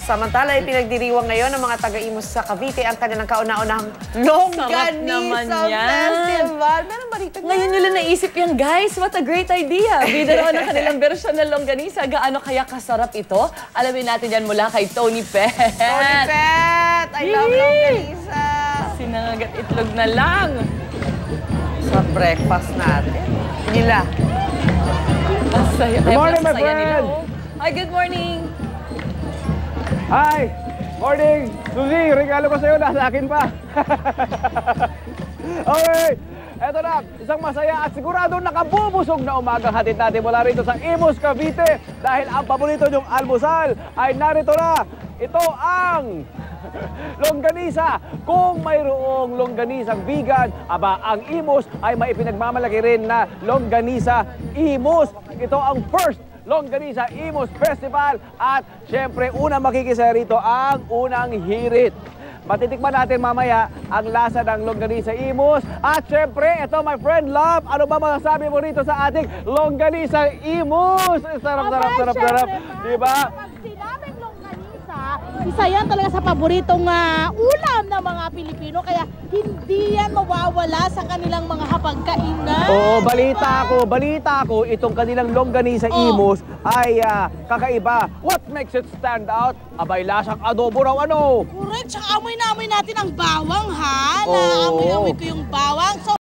Samantala, pinagdiriwang ngayon ng mga taga-Imus sa Cavite ang kanilang kauna-unahang Longganisa Festival. Meron balita na. Ngayon nyo lang naisip yan, guys. What a great idea. Bida naman ang kanilang version ng Longganisa. Gaano kaya kasarap ito? Alamin natin yan mula kay Tony Pet. Tony Pet! I love Longganisa. Sinangagat itlog na lang. Sa breakfast natin. Nila. Masaya. Good morning, my friend! Hi, good morning. Hi! Morning! Suzy, regalo ko sa'yo, nasa akin pa. Okay, eto na, isang masaya at sigurado nakabubusog na umagang hatid natin mula rito sa Imus, Cavite. Dahil ang paborito niyong almusal ay narito na. Ito ang Longganisa. Kung mayroong longganisang vegan, aba ang Imus ay may pinagmamalaki rin na Longganisa Imus. Ito ang first Longganisa Imus Festival at syempre unang makikisaya rito ang unang hirit. Matitikman natin mamaya ang lasa ng Longganisa Imus. At syempre, ito my friend Love, ano ba masasabi mo rito sa ating Longganisa Imus? Sarap. Diba? Sinabing longganisa, isa yan talaga sa paboritong ulam ng mga Pilipino, kaya hindi yan mawawala sa kanilang mga hapagkainan. Oo, balita ko, itong kanilang Longganisa Imus ay kakaiba. What makes it stand out? Abay, lasang adobo raw ano? Correct, tsaka amoy na amoy natin ang bawang ha. Naamoy-amoy ko yung bawang. So,